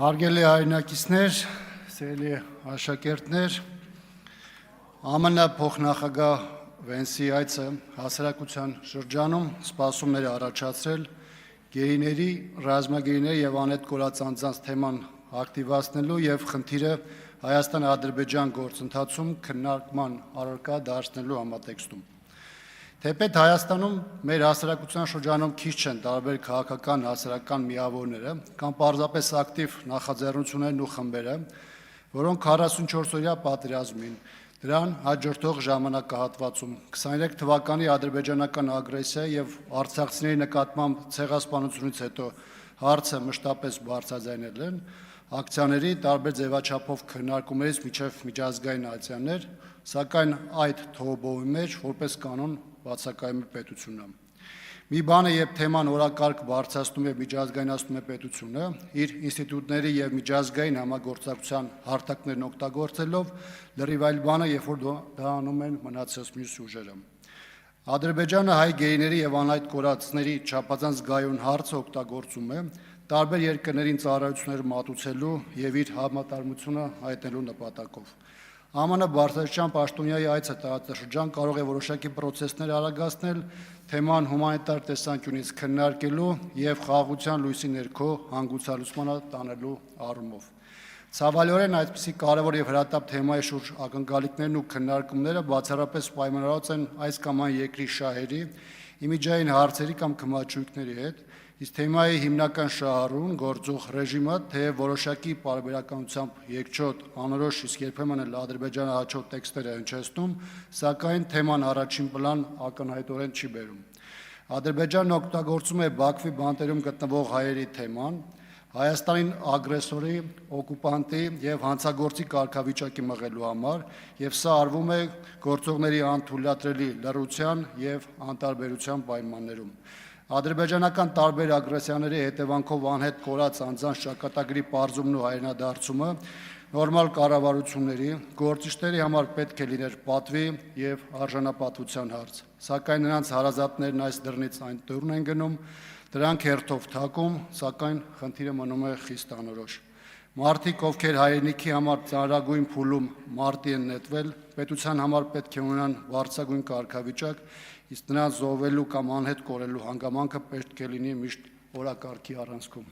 Հարգելի հայրենակիցներ, սիրելի աշակերտներ, ԱՄՆ փոխնախագահ Վենսի այցը հասարակության շրջանում սպասումներ է առաջացրել գեյների, ռազմագերիների եւ անհետ կորած անձանց թեման ակտիվացնելու եւ խնդիրը Հայաստան-Ադրբեջան գործընթացում քննարկման առարկա դարձնելու համատեքստում։ Թեպետ Հայաստանում մեր հասարակության շրջանում քիչ չեն տարբեր քաղաքական հասարակական միավորները կամ պարզապես ակտիվ նախաձեռնություններն ու խմբերը, որոնք 44-օրյա պատերազմին, դրան հաջորդող ժամանակահատվածում 23 թվականի ադրբեջանական ագրեսիա եւ արցախցիների նկատմամբ ցեղասպանությունից հետո հարցը մշտապես բարձրաձայնել են, ակցիաների տարբեր ձևաչափով քննարկումներից մինչև միջազգային ակցիաներ, սակայն այդ թողոբովի մեջ որպես կանոն բացակայում է պետությունը։ Մի բան է, երբ թեման օրակարգ բարձրացնում եւ միջազգայնացնում է պետությունը, իր ինստիտուտների եւ միջազգային համագործակցության հարթակներն օգտագործելով, լրիվ այլ բան է, երբ որ դա անում են մնացած մյուս ուժերը։ Ադրբեջանը հայ գեյների եւ անհայտ կորածների չափազանց զգայուն հարցը օգտագործում է տարբեր երկրներին ծառայություններ մատուցելու եւ իր համատարմությունը հայտնելու նպատակով։ ԱՄՆ բարձրաստիճան պաշտոնյայի այցը տարածաշրջան կարող է որոշակի պրոցեսներ արագացնել, թեման հումանիտար տեսանկյունից քննարկելու եւ խաղաղության լույսի ներքո հանգուցալուծմանը տանելու առումով։ Ցավալիորեն այդպիսի կարևոր եւ հրատապ թեմայի շուրջ ակնկալիքներն ու քննարկումները բացառապես պայմանավորված են այս կամ այն երկրի շահերի, իմիջային հարցերի կամ քմաչույքների հետ, իսկ թեմայի հիմնական շահառուն գործող ռեժիմը թեև որոշակի պարբերականությամբ երկչոտ, անորոշ, իսկ երբեմն էլ Ադրբեջանը հաճող տեքստեր է հնչեցնում, սակայն թեման առաջին պլան ակնհայտորեն չի բերում։ Ադրբեջանն օգտագործում է Բաքվի բանտերում գտնվող հայերի թեման, Հայաստանին ագրեսորի, օկուպանտի եւ հանցագործի կարգավիճակի մղելու համար, եւ սա արվում է գործողների անթույլատրելի լռության եւ անտարբերության պայմաններում։ Ադրբեջանական տարբեր ագրեսիաների հետևանքով անհետ կորած անձանց ճակատագրի պարզումն ու հայրենադարձումը նորմալ կառավարությունների, գործիչների համար պետք է լիներ պատվի եւ արժանապատվության հարց, սակայն նրանց հարազատներն այս դռնից այն դուրն են գնում, դրանք հերթով թակում, սակայն խնդիրը մնում է խիստ անորոշ։ Մարդիկ, ովքեր հայրենիքի համար ծանրագույն փուլում մարտի են նետվել, պետության համար պետք է ունենան բարձրագույն կարգավիճակ, իսկ նրանց զոհվելու կամ անհետ կորելու հանգամանքը պետք է լինի միշտ օրակարգի առանցքում։